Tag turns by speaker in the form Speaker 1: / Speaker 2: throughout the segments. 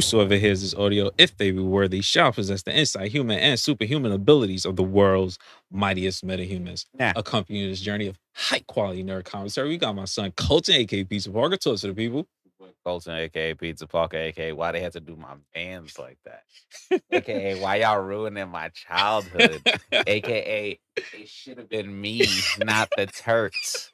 Speaker 1: whosoever hears this audio, if they be worthy, shall possess the insight, human, and superhuman abilities of the world's mightiest metahumans.
Speaker 2: Nah.
Speaker 1: Accompanying this journey of high-quality nerd commentary, we got my son Colton, aka Pizza Parker. Talk to the people.
Speaker 2: Colton, aka Pizza Parker, aka why they had to do my bands like that, aka why y'all ruining my childhood, aka it should have been me, not the Turks.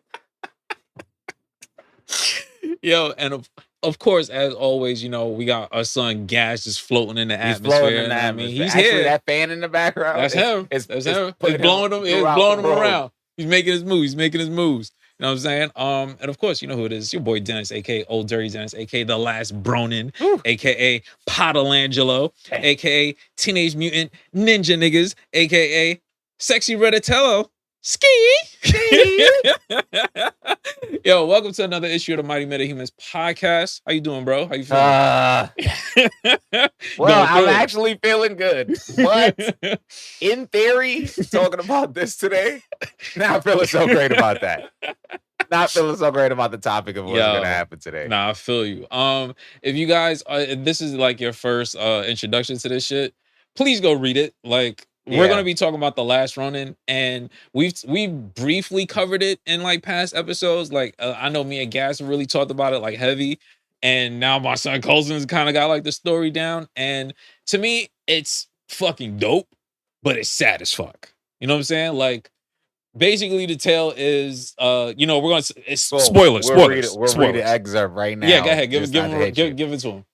Speaker 1: Yo, and of course, as always, you know, we got our son Gas just floating in the
Speaker 2: He's
Speaker 1: atmosphere.
Speaker 2: floating in the
Speaker 1: I mean,
Speaker 2: atmosphere.
Speaker 1: he's
Speaker 2: Actually,
Speaker 1: here.
Speaker 2: that fan in the background.
Speaker 1: That's him.
Speaker 2: It's
Speaker 1: That's him.
Speaker 2: putting
Speaker 1: It's blowing him. It's
Speaker 2: throughout
Speaker 1: blowing him
Speaker 2: the road.
Speaker 1: around. He's making his moves. He's making his moves. You know what I'm saying? And of course, you know who it is. It's your boy Dennis, aka Old Dirty Dennis, aka the Last Ronin, aka Sad-elangelo, aka Teenage Mutant Ninja Niggas, aka Sexy Redatello. Ski. Yo, welcome to another issue of the Mighty Metahumans podcast. How you doing, bro? How you feeling?
Speaker 2: Well, I'm actually feeling good. But in theory, talking about this today, not feeling so great about that. Not feeling so great about the topic of what's going to happen today.
Speaker 1: Nah, I feel you. If you guys, if this is like your first introduction to this shit, please go read it. Like, we're going to be talking about The Last Ronin, and we've briefly covered it in like past episodes. Like, I know me and Gas really talked about it like heavy, and now my son Colson's kind of got like the story down. And to me, it's fucking dope, but it's sad as fuck. You know what I'm saying? Like, basically the tale is, you know, we're going to, it's spoilers.
Speaker 2: We'll read the excerpt right now.
Speaker 1: Yeah, go ahead. Give it to him.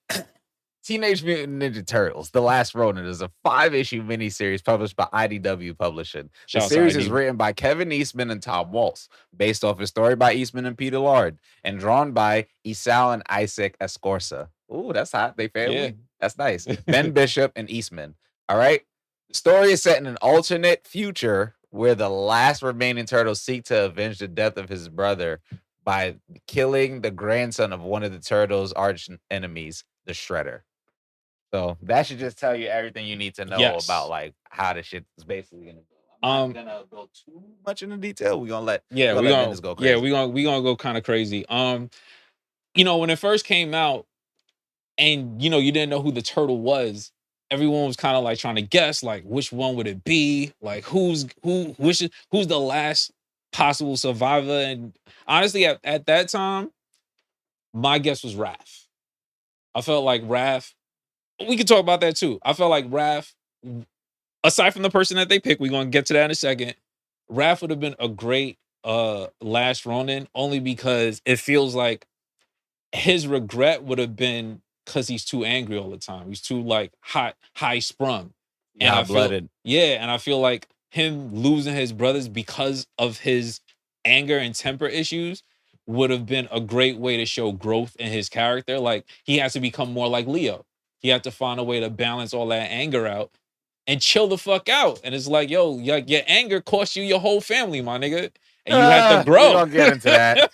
Speaker 2: Teenage Mutant Ninja Turtles, The Last Ronin is a 5-issue miniseries published by IDW Publishing. The series is written by Kevin Eastman and Tom Waltz, based off a story by Eastman and Peter Lard, and drawn by Isao and Isaac Escorza. Ooh, that's hot. They family. Yeah. That's nice. Ben Bishop and Eastman. All right. The story is set in an alternate future where the last remaining turtles seek to avenge the death of his brother by killing the grandson of one of the turtles' arch enemies, the Shredder. So that should just tell you everything you need to know about like how the shit is basically gonna go. I'm not gonna go too much into detail. We're gonna let
Speaker 1: we're gonna
Speaker 2: go crazy.
Speaker 1: Yeah, we're gonna go kind of crazy. You know, when it first came out, and you know, you didn't know who the turtle was, everyone was kind of like trying to guess, like which one would it be? Like who's the last possible survivor? And honestly, at that time, my guess was Raph. I felt like Raph. We could talk about that too. I felt like Raph, aside from the person that they picked, we're going to get to that in a second. Raph would have been a great Last Ronin, only because it feels like his regret would have been because he's too angry all the time. He's too like high sprung. And
Speaker 2: blooded.
Speaker 1: And I feel like him losing his brothers because of his anger and temper issues would have been a great way to show growth in his character. Like, he has to become more like Leo. He had to find a way to balance all that anger out and chill the fuck out. And it's like, yo, your anger cost you your whole family, my nigga. And you have to grow.
Speaker 2: We don't get into that.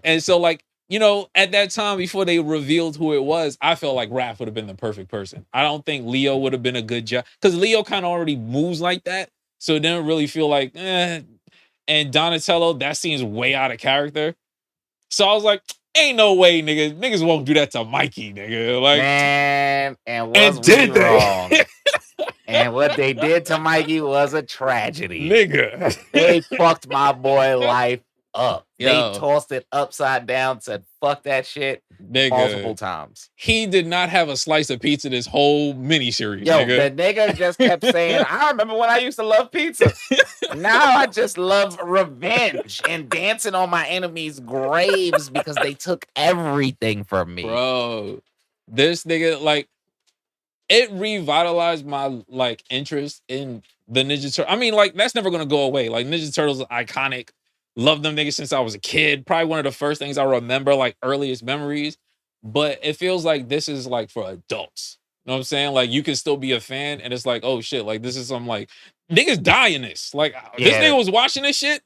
Speaker 1: And so, like, you know, at that time, before they revealed who it was, I felt like Raph would have been the perfect person. I don't think Leo would have been a good job, because Leo kind of already moves like that. So it didn't really feel like, And Donatello, that seems way out of character. So I was like, ain't no way, niggas won't do that to Mikey, nigga. Like,
Speaker 2: man, and did they wrong? And what they did to Mikey was a tragedy,
Speaker 1: nigga.
Speaker 2: They fucked my boy life up.
Speaker 1: Yo.
Speaker 2: They tossed it upside down, said fuck that shit,
Speaker 1: nigga,
Speaker 2: multiple times.
Speaker 1: He did not have a slice of pizza this whole miniseries.
Speaker 2: Yo,
Speaker 1: nigga.
Speaker 2: The nigga just kept saying, I remember when I used to love pizza. Now I just love revenge and dancing on my enemies' graves because they took everything from me.
Speaker 1: Bro, this nigga, like, it revitalized my like interest in the Ninja Turtles. I mean, like, that's never gonna go away. Like, Ninja Turtles are iconic. Love them niggas since I was a kid. Probably one of the first things I remember, like, earliest memories. But it feels like this is like for adults. You know what I'm saying? Like, you can still be a fan, and it's like, oh shit, like, this is some like niggas die in this. Like, this nigga was watching this shit.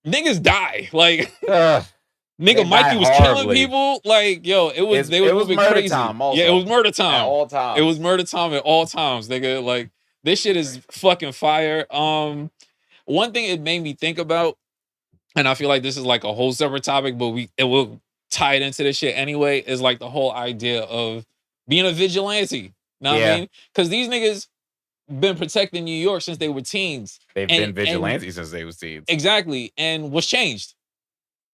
Speaker 1: Niggas die. Like, nigga, Mikey was killing people. Like, yo, it was moving
Speaker 2: murder
Speaker 1: crazy.
Speaker 2: Time also.
Speaker 1: Yeah, it was murder time
Speaker 2: at all times.
Speaker 1: It was murder time at all times, nigga. Like, this shit is fucking fire. One thing it made me think about, and I feel like this is like a whole separate topic, but it will tie it into this shit anyway, is like the whole idea of being a vigilante. Know what I mean? Because these niggas been protecting New York since they were teens.
Speaker 2: They've been vigilantes since they were teens.
Speaker 1: Exactly. And what's changed?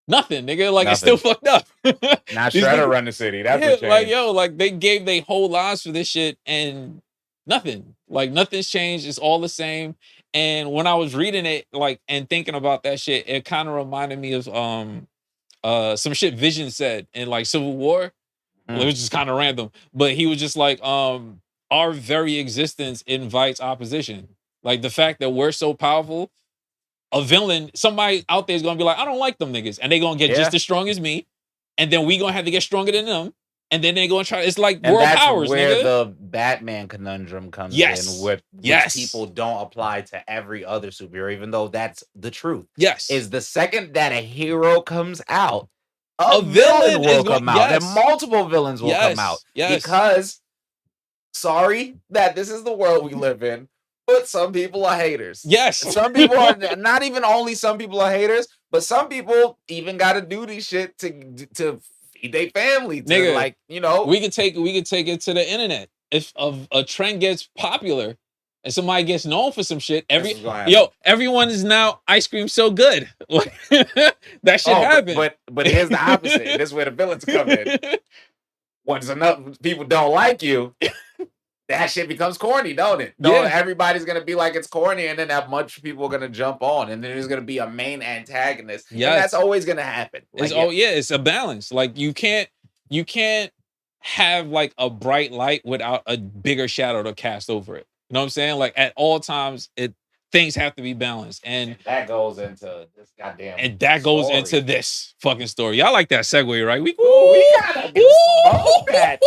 Speaker 1: Nothing, nigga. Like, it's still fucked up.
Speaker 2: Not Shredder run the city. That's what changed.
Speaker 1: Like, yo, like, they gave their whole lives for this shit and nothing. Like, nothing's changed. It's all the same. And when I was reading it, like, and thinking about that shit, it kind of reminded me of some shit Vision said in, like, Civil War. It was just kind of random. But he was just like, our very existence invites opposition. Like, the fact that we're so powerful, a villain, somebody out there is gonna be like, I don't like them niggas, and they gonna get just as strong as me, and then we gonna have to get stronger than them, and then they gonna try. It's like world powers,
Speaker 2: where
Speaker 1: nigga.
Speaker 2: The Batman conundrum comes in, which people don't apply to every other superhero, even though that's the truth. Is the second that a hero comes out, a villain will come out, and multiple villains will come out, because sorry that this is the world we live in. But some people are haters. Some people are not even only some people are haters, but some people even got to do this shit to feed their family. Nigga, like, you know,
Speaker 1: we could take it to the internet. If a trend gets popular and somebody gets known for some shit, everyone is now ice cream so good. That shit happened.
Speaker 2: But here's the opposite. This is where the villains come in. Once enough people don't like you, that shit becomes corny, don't it? Everybody's gonna be like it's corny, and then that much people are gonna jump on, and then there's gonna be a main antagonist. And that's always gonna happen. Like,
Speaker 1: it's a balance. Like, you can't have like a bright light without a bigger shadow to cast over it. You know what I'm saying? Like, at all times, things have to be balanced, and
Speaker 2: that goes into this goddamn.
Speaker 1: And that goes
Speaker 2: story.
Speaker 1: into this fucking story. Y'all like that segue, right?
Speaker 2: We gotta smoke that.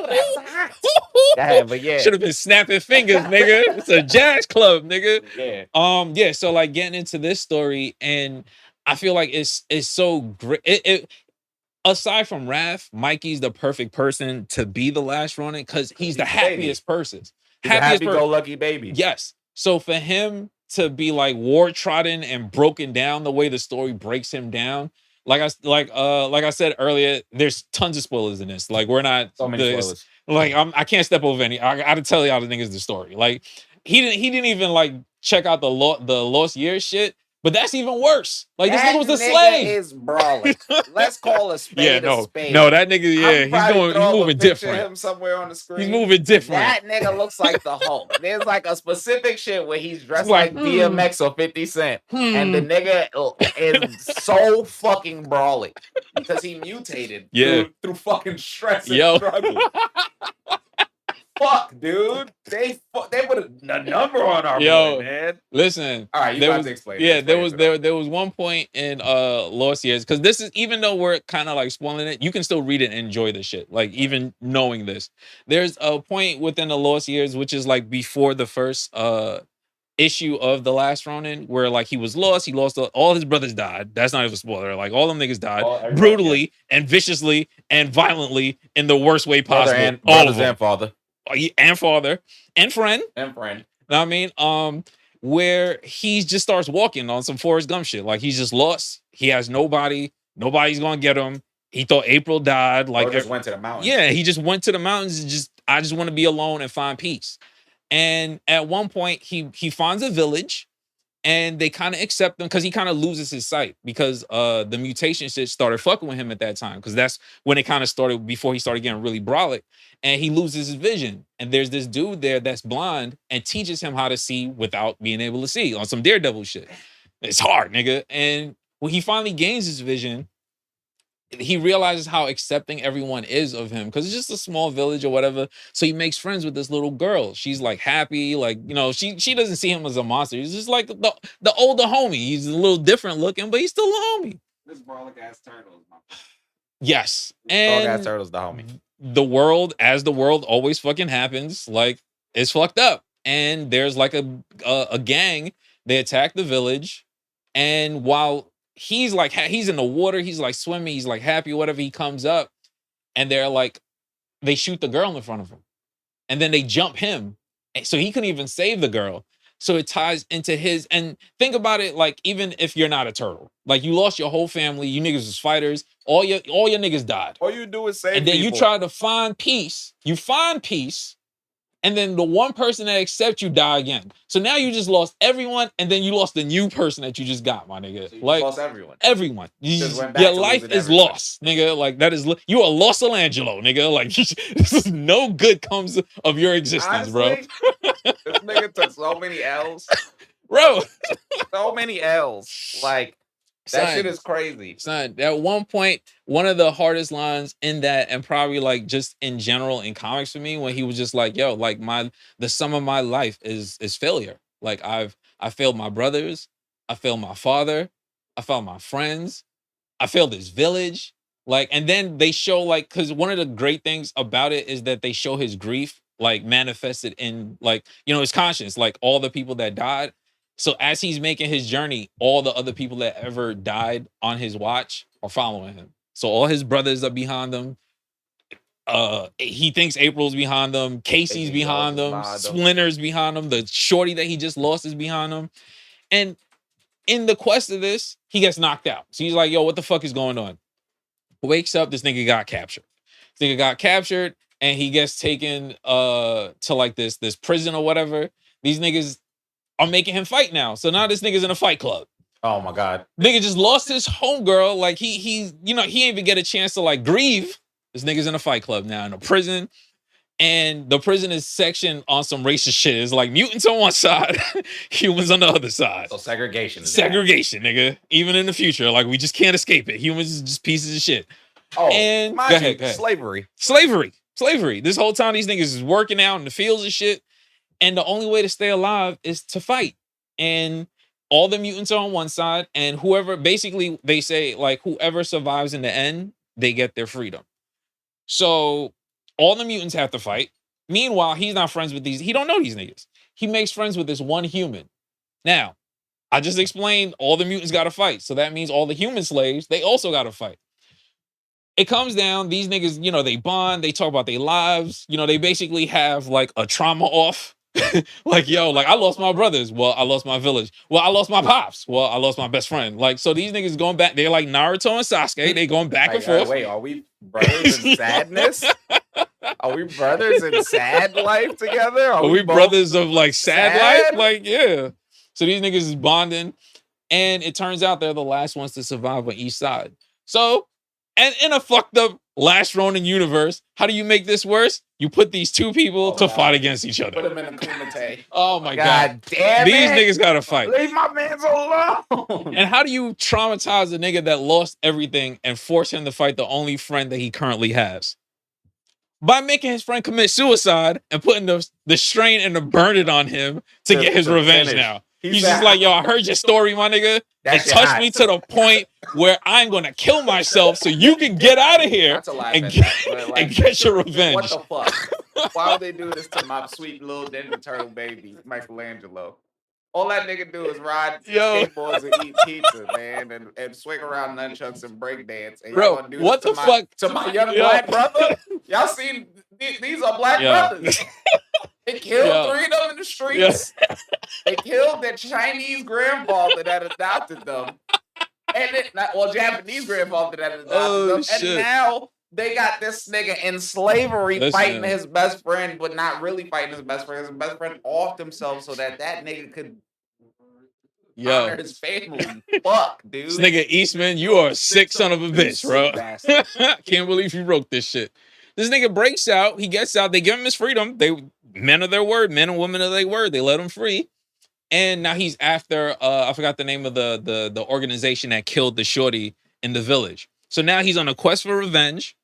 Speaker 2: That's hot. But
Speaker 1: should have been snapping fingers, nigga. It's a jazz club, nigga. So like getting into this story, and I feel like it's so great. Aside from Raph, Mikey's the perfect person to be the Last Ronin because he's the happiest person.
Speaker 2: Happy-go-lucky baby.
Speaker 1: Yes. So for him to be like war-trodden and broken down the way the story breaks him down, like I said earlier, there's tons of spoilers in this. Like, we're not
Speaker 2: so many spoilers.
Speaker 1: Like, I can't step over any. I gotta tell y'all the niggas the story. Like, he didn't even like check out the Lost Years shit. But that's even worse. Like, this nigga was a slave.
Speaker 2: Is brawling. Let's call a spade a spade.
Speaker 1: No, that nigga, he's moving different.
Speaker 2: Him somewhere on the screen.
Speaker 1: He's moving different.
Speaker 2: That nigga looks like the Hulk. There's like a specific shit where he's dressed like DMX or 50 Cent. And the nigga is so fucking brawling because he mutated through fucking stress and struggle. Fuck, dude. They put a number on our boy, man.
Speaker 1: Listen.
Speaker 2: All right, you got to explain.
Speaker 1: There was one point in Lost Years, because this is, even though we're kind of like spoiling it, you can still read it and enjoy the shit. Like, even knowing this, there's a point within the Lost Years, which is like before the first issue of the Last Ronin, where like he was lost. He lost all his brothers died. That's not even a spoiler. Like, all them niggas died brutally and viciously and violently in the worst way possible.
Speaker 2: Brothers and father.
Speaker 1: And father and friend.
Speaker 2: Know
Speaker 1: what I mean? Where he just starts walking on some Forrest Gump shit. Like, he's just lost. He has nobody. Nobody's gonna get him. He thought April died. Like,
Speaker 2: just went to the mountains.
Speaker 1: Yeah, he just went to the mountains and I just want to be alone and find peace. And at one point, he finds a village, and they kind of accept him because he kind of loses his sight because the mutation shit started fucking with him at that time, because that's when it kind of started, before he started getting really brolic, and he loses his vision. And there's this dude there that's blind and teaches him how to see without being able to see on some Daredevil shit. It's hard, nigga. And when he finally gains his vision, he realizes how accepting everyone is of him, because it's just a small village or whatever. So he makes friends with this little girl. She's like happy, like, you know, she doesn't see him as a monster. He's just like the older homie. He's a little different looking, but he's still a homie.
Speaker 2: This brolic ass turtle is my
Speaker 1: yes. And
Speaker 2: brolic ass turtle's the homie.
Speaker 1: The world, as the world always fucking happens, like, it's fucked up. And there's like a gang. They attack the village, and while he's like, he's in the water, he's like swimming, he's like happy, whatever, he comes up, and they shoot the girl in front of him, and then they jump him, so he couldn't even save the girl. So it ties into and think about it, like, even if you're not a turtle, like, you lost your whole family, you niggas was fighters, All your niggas died.
Speaker 2: All you do is save
Speaker 1: and then
Speaker 2: people.
Speaker 1: You try to find peace. You find peace. And then the one person that accepts you die again. So now you just lost everyone, and then you lost the new person that you just got, my nigga.
Speaker 2: So you
Speaker 1: like
Speaker 2: lost everyone.
Speaker 1: Everyone.
Speaker 2: Your
Speaker 1: life is lost, nigga. Like that is you are Los-elangelo, nigga. Like no good comes of your existence,
Speaker 2: honestly, bro. This nigga took so many L's,
Speaker 1: bro.
Speaker 2: So many L's. Like. That shit is crazy.
Speaker 1: Son, at one point, one of the hardest lines in that, and probably like just in general in comics for me, when he was just like, yo, like the sum of my life is failure. Like I failed my brothers, I failed my father, I failed my friends, I failed this village. Like, and then they show like, because one of the great things about it is that they show his grief like manifested in like, his conscience, like all the people that died. So as he's making his journey, all the other people that ever died on his watch are following him. So all his brothers are behind him. He thinks April's behind them. Casey's behind them. Splinter's behind him. The shorty that he just lost is behind him. And in the quest of this, he gets knocked out. So he's like, yo, what the fuck is going on? Wakes up, this nigga got captured. This nigga got captured and he gets taken to like this prison or whatever. These niggas are making him fight now. So now this nigga's in a fight club.
Speaker 2: Oh my God.
Speaker 1: Nigga just lost his homegirl. Like he ain't even get a chance to like grieve. This nigga's in a fight club now in a prison. And the prison is sectioned on some racist shit. It's like mutants on one side, humans on the other side.
Speaker 2: So segregation.
Speaker 1: Segregation, nigga. Even in the future. Like we just can't escape it. Humans is just pieces of shit.
Speaker 2: Oh,
Speaker 1: and
Speaker 2: go ahead. Slavery.
Speaker 1: This whole time these niggas is working out in the fields and shit. And the only way to stay alive is to fight. And all the mutants are on one side. And whoever, basically, they say, like, whoever survives in the end, they get their freedom. So all the mutants have to fight. Meanwhile, he's not friends with he don't know these niggas. He makes friends with this one human. Now, I just explained all the mutants got to fight. So that means all the human slaves, they also got to fight. It comes down, these niggas, they bond, they talk about their lives. They basically have, like, a trauma off. Like, yo, like I lost my brothers. Well, I lost my village. Well, I lost my pops. Well, I lost my best friend. Like, so these niggas going back. They're like Naruto and Sasuke. They going back and forth.
Speaker 2: Wait, are we brothers in sadness? Are we brothers in sad life together?
Speaker 1: Are we brothers of like sad life? Like, yeah. So these niggas is bonding. And it turns out they're the last ones to survive on each side. So, and in a fucked up Last Ronin universe, how do you make this worse? You put these two people to fight against each other.
Speaker 2: Put them in a kumite.
Speaker 1: Oh my God.
Speaker 2: Damn
Speaker 1: These niggas gotta fight.
Speaker 2: Leave my mans alone.
Speaker 1: And how do you traumatize a nigga that lost everything and force him to fight the only friend that he currently has? By making his friend commit suicide and putting the strain and the burden on him to get his revenge now. He's just like, yo, I heard your story, my nigga. It touched me to the point where I'm going to kill myself so you can get out of here and get your revenge.
Speaker 2: What the fuck? Why would they do this to my sweet little Ninja Turtle baby, Michelangelo? All that nigga do is ride skateboards and eat pizza, man, and swing around nunchucks and break dance. And
Speaker 1: bro,
Speaker 2: do
Speaker 1: what the fuck?
Speaker 2: To my young black brother? Y'all seen, these are black brothers. They killed 3 of them in the streets. They killed their Chinese grandfather that adopted them. And Japanese grandfather that adopted them.
Speaker 1: Shit.
Speaker 2: And now they got this nigga in slavery fighting his best friend, but not really fighting his best friend. His best friend offed himself so that nigga could honor his family. Fuck, dude.
Speaker 1: This nigga Eastman, you are a sick son of a bitch, bro. Can't believe you wrote this shit. This nigga breaks out. He gets out. They give him his freedom. Men of their word. Men and women of their word. They let him free. And now he's after, I forgot the name of the organization that killed the shorty in the village. So now he's on a quest for revenge.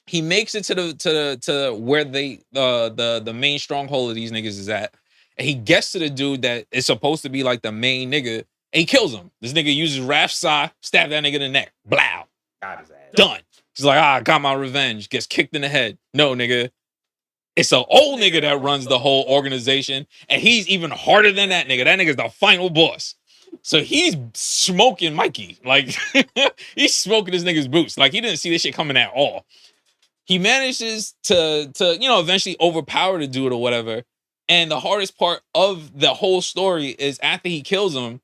Speaker 1: He makes it to where the main stronghold of these niggas is at. And he gets to the dude that is supposed to be like the main nigga. And he kills him. This nigga uses Raph's saw, stab that nigga in the neck. Blow.
Speaker 2: Got his ass.
Speaker 1: Done. He's like, I got my revenge. Gets kicked in the head. No, nigga. It's an old nigga that runs the whole organization. And he's even harder than that nigga. That nigga's the final boss. So he's smoking Mikey. Like, he's smoking this nigga's boots. Like, he didn't see this shit coming at all. He manages to eventually overpower the dude or whatever. And the hardest part of the whole story is after he kills him,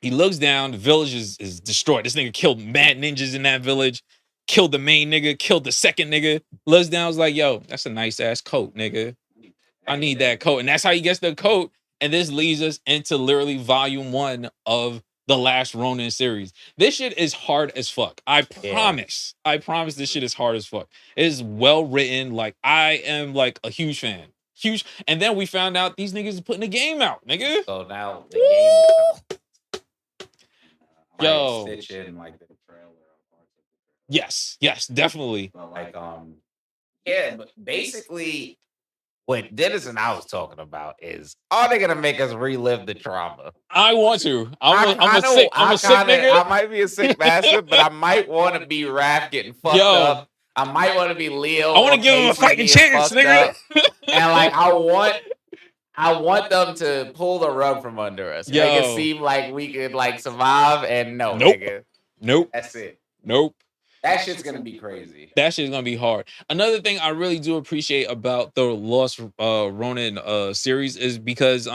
Speaker 1: He looks down, the village is destroyed. This nigga killed mad ninjas in that village, killed the main nigga, killed the second nigga. Looks down, was like, yo, that's a nice ass coat, nigga. I need that coat. And that's how he gets the coat. And this leads us into literally volume 1 of the Last Ronin series. This shit is hard as fuck. I promise. Yeah. I promise this shit is hard as fuck. It is well written. Like, I am like a huge fan. Huge. And then we found out these niggas is putting the game out, nigga.
Speaker 2: So now the game is
Speaker 1: yo,
Speaker 2: stitch in like the trailer.
Speaker 1: Yes, definitely.
Speaker 2: But like, yeah, but basically what Dennis and I was talking about is, are they gonna make us relive the trauma?
Speaker 1: I want to. I'm a sick nigga.
Speaker 2: I might be a sick bastard, but I might want to be Raph getting fucked up. I might want to be Leo.
Speaker 1: I want to give him a fighting chance, nigga.
Speaker 2: And like, I want them to pull the rug from under us. Make it seem like we could like survive, and no, nigga.
Speaker 1: Nope.
Speaker 2: That's it.
Speaker 1: Nope.
Speaker 2: That shit's gonna be crazy.
Speaker 1: That shit's gonna be hard. Another thing I really do appreciate about the Lost Ronin series is because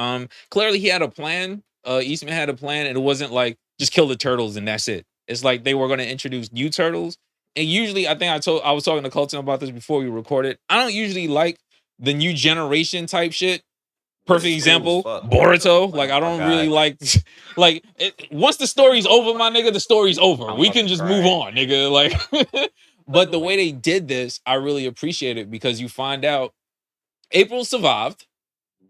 Speaker 1: clearly he had a plan. Eastman had a plan, and it wasn't like just kill the turtles and that's it. It's like they were gonna introduce new turtles. And usually, I think I was talking to Colton about this before we recorded. I don't usually like the new generation type shit. Perfect example, Boruto. Like, I don't really like once the story's over, my nigga, the story's over. We can just move on, nigga. Like, but the way they did this, I really appreciate it because you find out April survived.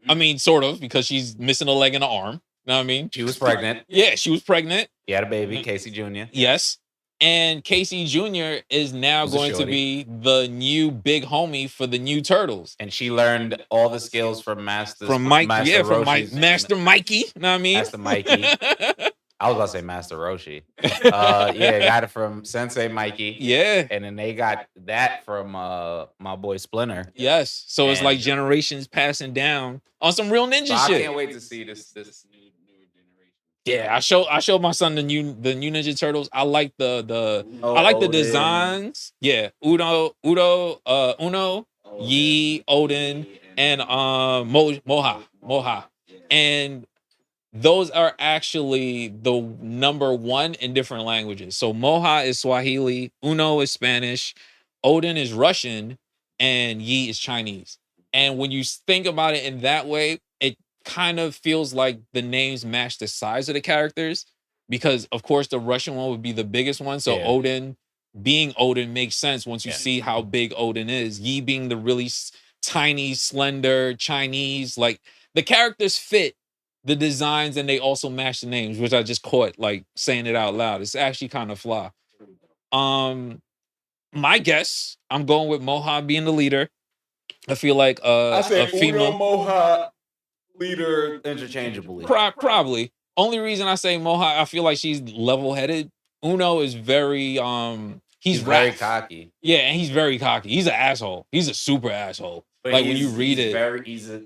Speaker 1: I mean, sort of, because she's missing a leg and an arm. You know what I mean?
Speaker 2: She was pregnant.
Speaker 1: Yeah, she was pregnant.
Speaker 2: He had a baby, Casey Jr.
Speaker 1: Yes. And Casey Jr. is now going to be the new big homie for the new Turtles.
Speaker 2: And she learned all the skills from Master
Speaker 1: Mikey. Master Mikey. You know what I mean?
Speaker 2: Master Mikey. I was about to say Master Roshi. Yeah, got it from Sensei Mikey.
Speaker 1: Yeah.
Speaker 2: And then they got that from my boy Splinter.
Speaker 1: Yes. So it's like generations passing down on some real ninja shit.
Speaker 2: I can't wait to see this new generation.
Speaker 1: Yeah, I showed my son the new Ninja Turtles. I like the designs. Yeah. Uno, Yi, Odin, and Moha. And those are actually the number 1 in different languages. So Moha is Swahili, Uno is Spanish, Odin is Russian, and Yi is Chinese. And when you think about it in that way, it kind of feels like the names match the size of the characters, because of course the Russian one would be the biggest one. So Odin being Odin makes sense once you see how big Odin is. Yi being the really tiny, slender Chinese, like the characters fit the designs and they also match the names, which I just caught like saying it out loud. It's actually kind of fly. My guess, I'm going with Moha being the leader. I feel like a female
Speaker 2: Moha leader interchangeably.
Speaker 1: Probably. Only reason I say Moha, I feel like she's level-headed. Uno is very he's
Speaker 2: very cocky.
Speaker 1: Yeah, and he's very cocky. He's an asshole. He's a super asshole. But like when you read it,
Speaker 2: he's a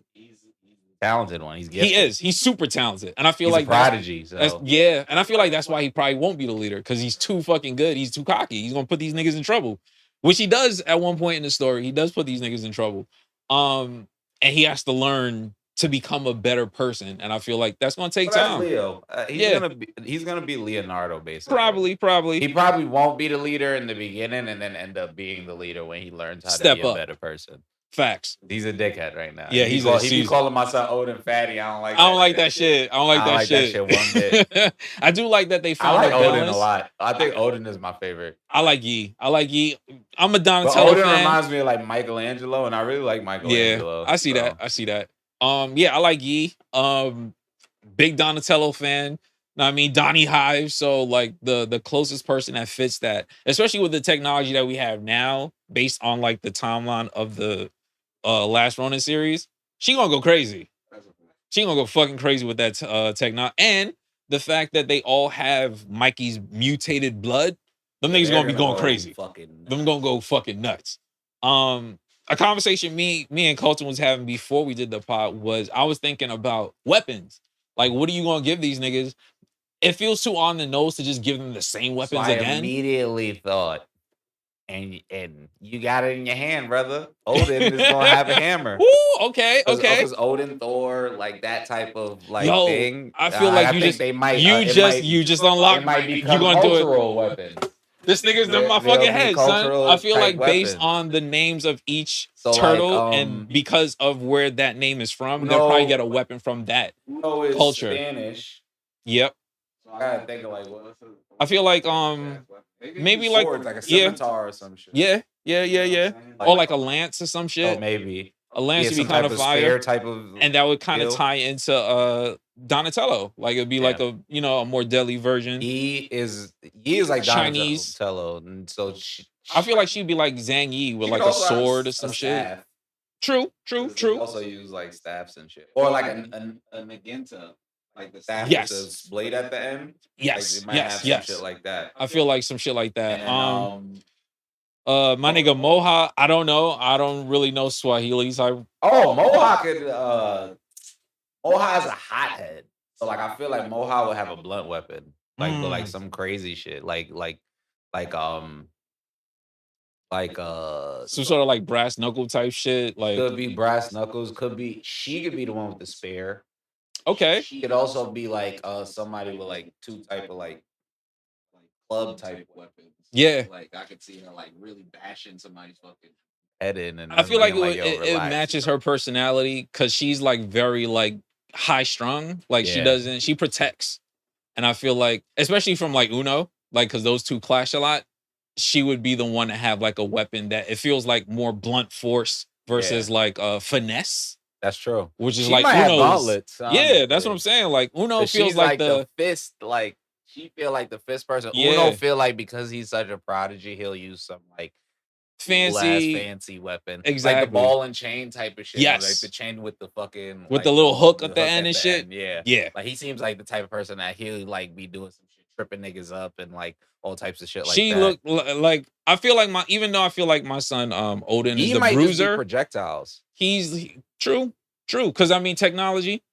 Speaker 2: talented one. He's gifted.
Speaker 1: He is. He's super talented, and I feel
Speaker 2: he's
Speaker 1: like
Speaker 2: a prodigy.
Speaker 1: That's, and I feel like that's why he probably won't be the leader, because he's too fucking good. He's too cocky. He's gonna put these niggas in trouble, which he does at one point in the story. He does put these niggas in trouble, and he has to learn to become a better person, and I feel like that's gonna take time.
Speaker 2: Leo, he's gonna be Leonardo basically.
Speaker 1: Probably.
Speaker 2: He probably won't be the leader in the beginning, and then end up being the leader when he learns how to be a better person.
Speaker 1: Facts.
Speaker 2: He's a dickhead right now.
Speaker 1: Yeah,
Speaker 2: he be calling my son Odin fatty. I don't like
Speaker 1: that shit. I don't like that shit one bit. I do like that they found
Speaker 2: I like Odin a lot. I think Odin is my favorite.
Speaker 1: I like Yi. I'm a Donatello
Speaker 2: Odin
Speaker 1: fan.
Speaker 2: reminds me of like Michelangelo, and I really like Michelangelo.
Speaker 1: Yeah, I see that. I like Yi. Big Donatello fan. I mean, Donnie Hive. So like the closest person that fits that, especially with the technology that we have now, based on like the timeline of the Last Ronin series, she gonna go crazy. She gonna go fucking crazy with that technology, and the fact that they all have Mikey's mutated blood. Them niggas gonna be going crazy. Them gonna go fucking nuts. A conversation me and Colton was having before we did the pod was, I was thinking about weapons. Like, what are you gonna give these niggas? It feels too on the nose to just give them the same weapons again.
Speaker 2: I immediately thought and you got it in your hand, brother. Odin is gonna have a hammer.
Speaker 1: Ooh, okay.
Speaker 2: Because Odin, Thor, like that type of like thing.
Speaker 1: I feel like you just unlocked.
Speaker 2: It might become
Speaker 1: you gonna do
Speaker 2: cultural weapons.
Speaker 1: This nigga's in my fucking head, son. I feel like based
Speaker 2: weapons.
Speaker 1: on the names of each turtle and because of where that name is from, they'll probably get a weapon from that culture.
Speaker 2: Spanish.
Speaker 1: Yep.
Speaker 2: So I gotta think of like what.
Speaker 1: I feel like maybe like
Speaker 2: swords, like a scimitar or some shit.
Speaker 1: Yeah. Or like a lance or some shit.
Speaker 2: Oh, maybe
Speaker 1: a lance would be kind of fire,
Speaker 2: type of,
Speaker 1: and that would kind of tie into Donatello. Like it'd be like a a more deadly version.
Speaker 2: He is like
Speaker 1: Chinese
Speaker 2: Donatello, and so
Speaker 1: I feel like she'd be like Zhang Yi with like a sword or some shit. True.
Speaker 2: They also use like staffs and shit, or like a Magenta. Like the staff with the blade at the end.
Speaker 1: Yes.
Speaker 2: Like have some shit like that.
Speaker 1: I feel like some shit like that.
Speaker 2: And,
Speaker 1: my nigga Moha, I don't know. I don't really know Swahili. So
Speaker 2: Moha could Moha is a hothead. So like I feel like Moha would have a blunt weapon. Like but like some crazy shit. Like some
Speaker 1: sort of like brass knuckle type shit. Like
Speaker 2: could be brass knuckles, she could be the one with the spear.
Speaker 1: Okay.
Speaker 2: She could also be like somebody with like two type of like club type weapons.
Speaker 1: Yeah.
Speaker 2: Like I could see her like really bashing somebody's fucking head in, and
Speaker 1: I feel like it matches her personality because she's like very like high strung. Like she protects. And I feel like, especially from like Uno, like because those two clash a lot, she would be the one to have like a weapon that it feels like more blunt force versus like finesse.
Speaker 2: That's true.
Speaker 1: Which is like Uno's gauntlets. Yeah, that's what I'm saying. Like Uno feels like
Speaker 2: the fist, like she feel like the fist person. Yeah. Uno feel like because he's such a prodigy, he'll use some like fancy weapon.
Speaker 1: Exactly.
Speaker 2: Like the ball and chain type of shit.
Speaker 1: Yes.
Speaker 2: Like the chain with the fucking
Speaker 1: with the little hook at the end and shit.
Speaker 2: Yeah. Like he seems like the type of person that he'll like be doing some shit, tripping niggas up and like all types of shit like that.
Speaker 1: She looked like I feel like even though I feel like my son Odin is the
Speaker 2: might
Speaker 1: bruiser.
Speaker 2: Just be projectiles.
Speaker 1: He's true. Because I mean technology.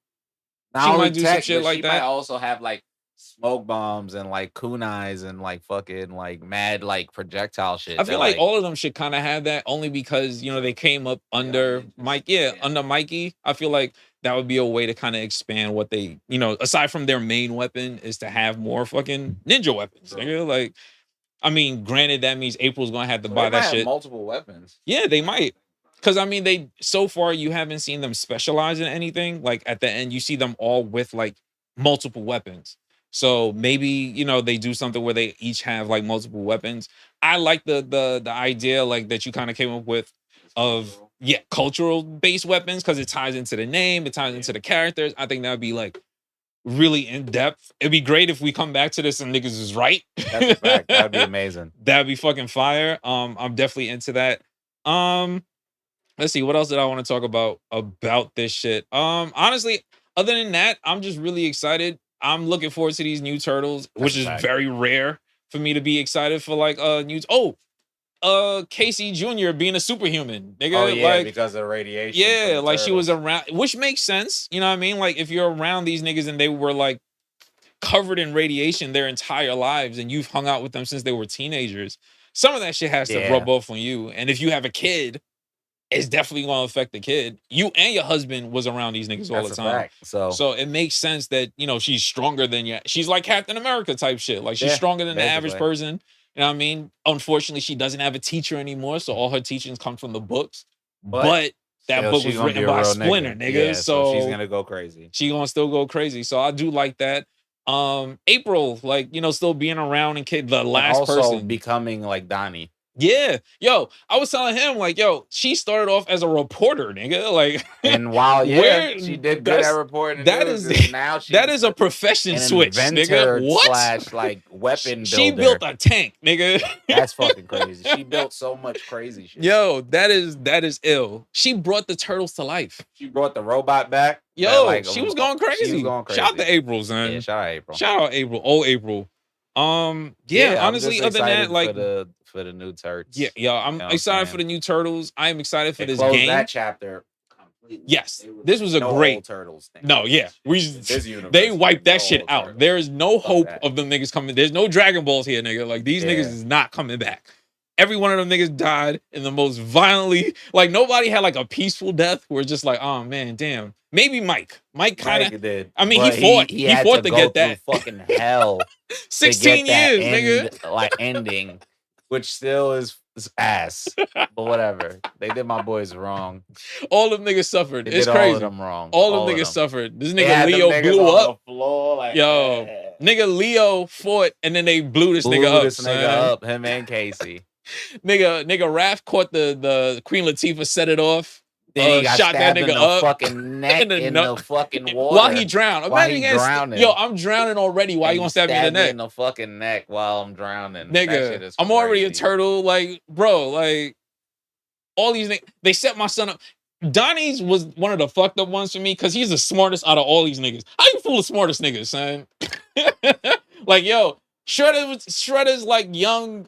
Speaker 2: Not she might do some shit like that. She might also have like smoke bombs and like kunais and like fucking like mad like projectile shit.
Speaker 1: I feel like all of them should kind of have that only because they came up under Mike. Under Mikey. I feel like that would be a way to kind of expand what they aside from their main weapon is to have more fucking ninja weapons. Like, I mean, granted that means April's gonna have to buy that shit.
Speaker 2: Multiple weapons.
Speaker 1: Yeah, they might. Because I mean, so far you haven't seen them specialize in anything. Like at the end, you see them all with like multiple weapons. So maybe they do something where they each have like multiple weapons. I like the idea like that you kind of came up with of cultural based weapons because it ties into the name, it ties into the characters. I think that would be like really in depth. It'd be great if we come back to this and niggas is right.
Speaker 2: That's a fact. That'd be amazing.
Speaker 1: That'd be fucking fire. I'm definitely into that. Let's see, what else did I want to talk about this shit? Honestly, other than that, I'm just really excited. I'm looking forward to these new turtles, which is very rare for me to be excited for like new. Casey Jr. being a superhuman, nigga.
Speaker 2: Oh yeah,
Speaker 1: like,
Speaker 2: because of radiation.
Speaker 1: Yeah, like she was around, which makes sense. You know what I mean? Like if you're around these niggas and they were like covered in radiation their entire lives, and you've hung out with them since they were teenagers, some of that shit has to rub off on you. And if you have a kid, it's definitely going to affect the kid. You and your husband was around these niggas all the time. So it makes sense that, she's stronger than you. She's like Captain America type shit. Like she's stronger than the average person. You know what I mean? Unfortunately, she doesn't have a teacher anymore. So all her teachings come from the books. But that book was written by Splinter, nigga.
Speaker 2: Yeah, so she's going to go crazy.
Speaker 1: She's going to still go crazy. So I do like that. April, like, still being around and the last
Speaker 2: also
Speaker 1: person.
Speaker 2: Becoming like Donnie.
Speaker 1: Yeah, yo, I was telling him like, yo, she started off as a reporter, nigga. Like,
Speaker 2: and while she did good at reporting,
Speaker 1: that is a profession switch, nigga. What?
Speaker 2: / like weapon builder.
Speaker 1: She built a tank, nigga.
Speaker 2: That's fucking crazy. She built so much crazy shit.
Speaker 1: Yo, that is ill. She brought the turtles to life.
Speaker 2: She brought the robot back.
Speaker 1: Yo, she was going crazy. Shout out to April, son.
Speaker 2: Yeah, shout out April.
Speaker 1: Shout out April. Oh, April. Honestly, other than that, like
Speaker 2: for the new turtles.
Speaker 1: Yeah, I'm excited for the new turtles. I am excited for this game.
Speaker 2: That chapter completely.
Speaker 1: Yes, this was a great
Speaker 2: turtles thing.
Speaker 1: No, yeah, they wiped that shit out. Turtles. There is no hope of them niggas coming. There's no Dragon Balls here, nigga. Like these niggas is not coming back. Every one of them niggas died in the most violently. Like nobody had like a peaceful death. Where it's just like, oh man, damn. Maybe Mike. Mike kind of
Speaker 2: did.
Speaker 1: I mean, he fought. He
Speaker 2: had
Speaker 1: fought to
Speaker 2: go
Speaker 1: get
Speaker 2: through
Speaker 1: that.
Speaker 2: fucking hell.
Speaker 1: 16 years, nigga.
Speaker 2: Like ending, which still is ass. But whatever. They did my boys wrong.
Speaker 1: All them niggas suffered. It's crazy.
Speaker 2: All of them wrong.
Speaker 1: All them niggas suffered. This nigga Leo blew up.
Speaker 2: The floor, like,
Speaker 1: yo, nigga Leo fought and then they blew this nigga up.
Speaker 2: Him and Casey.
Speaker 1: nigga Raph caught the Queen Latifah, set it off.
Speaker 2: Then he got shot that nigga up fucking neck in the fucking water
Speaker 1: while he drowned.
Speaker 2: Imagine drowning.
Speaker 1: Yo, I'm drowning already. Why you gonna stab me in the neck?
Speaker 2: In the fucking neck while I'm drowning,
Speaker 1: nigga. I'm already a turtle. Like, bro, like all these niggas. They set my son up. Donnie's was one of the fucked up ones for me because he's the smartest out of all these niggas. How you fool the smartest niggas, son? Like, yo. Shredder's like young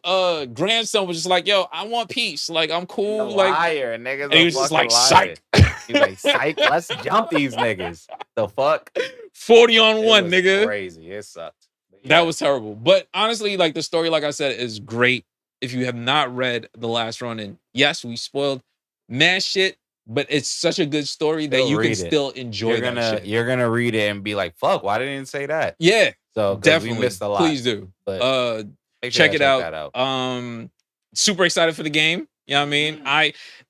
Speaker 1: grandson was just like, yo, I want peace. Like, I'm cool. Like,
Speaker 2: liar, niggas.
Speaker 1: And he was just like, psych.
Speaker 2: He's like, psych. Let's jump these niggas. The fuck?
Speaker 1: 40 on 1, nigga.
Speaker 2: Crazy. It sucked.
Speaker 1: Yeah. That was terrible. But honestly, like the story, like I said, is great. If you have not read The Last Ronin, yes, we spoiled mad shit, but it's such a good story that you can still enjoy that shit.
Speaker 2: You're gonna read it and be like, fuck, why didn't you say that?
Speaker 1: Yeah.
Speaker 2: So
Speaker 1: definitely
Speaker 2: we missed a lot.
Speaker 1: Please do.
Speaker 2: But
Speaker 1: check it out. Super excited for the game. You know what I mean?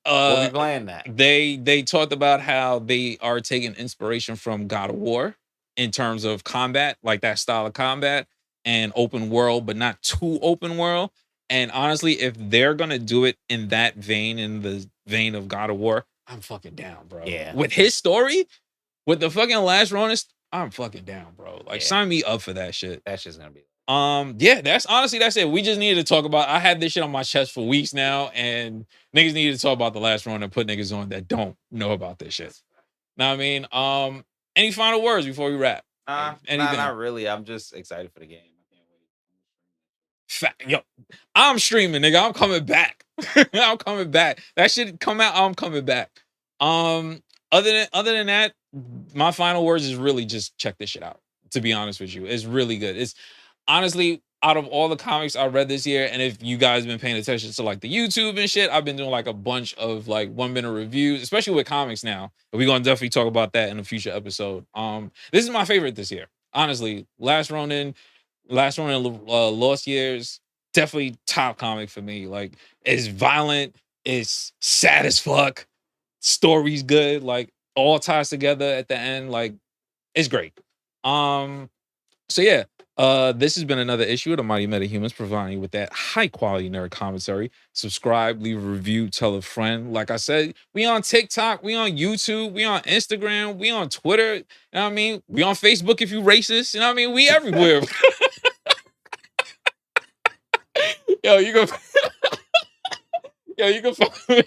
Speaker 2: We'll be playing that.
Speaker 1: They talked about how they are taking inspiration from God of War in terms of combat, like that style of combat and open world, but not too open world. And honestly, if they're gonna do it in that vein, in the vein of God of War, I'm fucking down, bro.
Speaker 2: Yeah.
Speaker 1: With his story, with the fucking Last Ronin, I'm fucking down, bro. Like, sign me up for that shit.
Speaker 2: That shit's gonna be.
Speaker 1: Yeah, that's it. We just needed to talk about. I had this shit on my chest for weeks now, and niggas needed to talk about The Last Ronin and put niggas on that don't know about this shit. Know what I mean? Any final words before we wrap?
Speaker 2: Anything? Nah, not really. I'm just excited for the game.
Speaker 1: Yo, I'm streaming, nigga. I'm coming back. I'm coming back. That shit come out. I'm coming back. Other than that, my final words is really just check this shit out. To be honest with you, it's really good. It's honestly out of all the comics I read this year, and if you guys been paying attention to like the YouTube and shit, I've been doing like a bunch of like 1-minute reviews, especially with comics now. But we're gonna definitely talk about that in a future episode. This is my favorite this year, honestly. Last Ronin, Lost Years, definitely top comic for me. Like, it's violent, it's sad as fuck, story's good, like all ties together at the end. Like, it's great. So yeah, this has been another issue of the Mighty Metahumans, providing you with that high quality nerd commentary. Subscribe, leave a review, tell a friend. Like I said, we on TikTok, we on YouTube, we on Instagram, we on Twitter. You know what I mean? We on Facebook if you racist. You know what I mean? We everywhere. Yo, you can find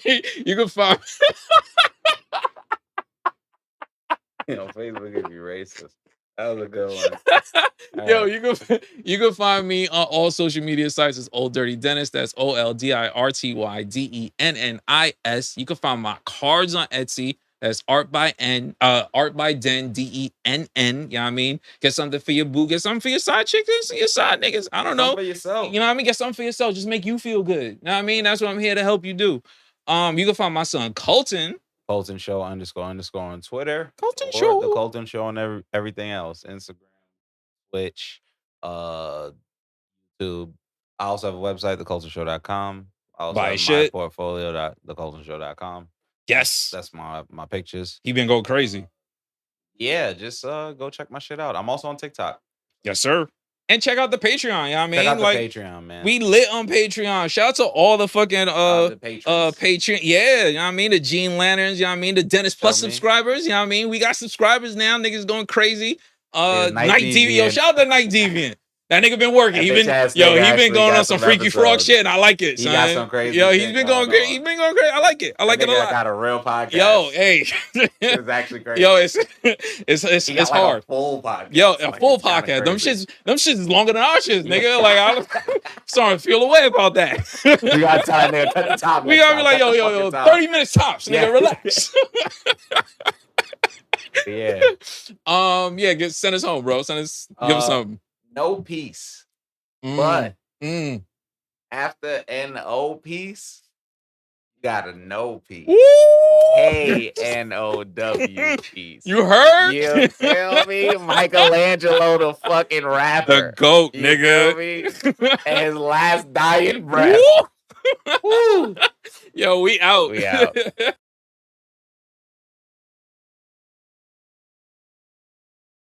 Speaker 1: me. You can find
Speaker 2: me on Facebook if you racist. That was a good one.
Speaker 1: Yo, you can find me on all social media sites as Old Dirty Dennis. That's OLDIRTYDENNIS. You can find my cards on Etsy. That's Art by Den, DENN. You know what I mean? Get something for your boo. Get something for your side chicks, your side niggas. I don't know.
Speaker 2: For yourself.
Speaker 1: You know what I mean? Get something for yourself. Just make you feel good. You know what I mean? That's what I'm here to help you do. You can find my son Colton.
Speaker 2: Colton Show __ on Twitter.
Speaker 1: Colton Show.
Speaker 2: The Colton Show on everything else. Instagram, Twitch, YouTube. I also have a website, thecoltonshow.com. I also have my portfolio, thecoltonshow.com.
Speaker 1: Yes.
Speaker 2: That's my pictures.
Speaker 1: He been going crazy.
Speaker 2: Yeah, just go check my shit out. I'm also on TikTok.
Speaker 1: Yes, sir. And check out the Patreon, you know what I mean?
Speaker 2: Check out the
Speaker 1: like,
Speaker 2: Patreon, man.
Speaker 1: We lit on Patreon. Shout out to all the fucking Patreon. Yeah, you know what I mean? The Gene Lanterns, you know what I mean? The Dennis Plus subscribers, you know what I mean? We got subscribers now. Niggas going crazy. Night Deviant. Yo, shout out to Night Deviant. That nigga been working. He been going on some freaky frog shit, and I like it, son.
Speaker 2: He got some crazy.
Speaker 1: Yo, he's been going crazy. He's been going crazy. I like it. I like it a lot.
Speaker 2: Got a real podcast.
Speaker 1: Yo, hey,
Speaker 2: it's actually crazy.
Speaker 1: Yo, it's hard.
Speaker 2: A full podcast.
Speaker 1: Yo, a full podcast. Them shits is longer than our shits, nigga. Like, I'm starting to feel away about that.
Speaker 2: We got time, nigga. Cut the top.
Speaker 1: We gotta be like, yo, 30 minutes tops, nigga. Relax.
Speaker 2: Yeah.
Speaker 1: Send us home, bro. Give us something.
Speaker 2: No peace, but After N-O piece, you got a no piece.
Speaker 1: Woo!
Speaker 2: K-N-O-W piece.
Speaker 1: You heard?
Speaker 2: You feel me? Michelangelo the fucking rapper.
Speaker 1: The GOAT,
Speaker 2: you
Speaker 1: nigga.
Speaker 2: Feel me? And his last dying breath.
Speaker 1: Woo! Yo, we out.
Speaker 2: We out.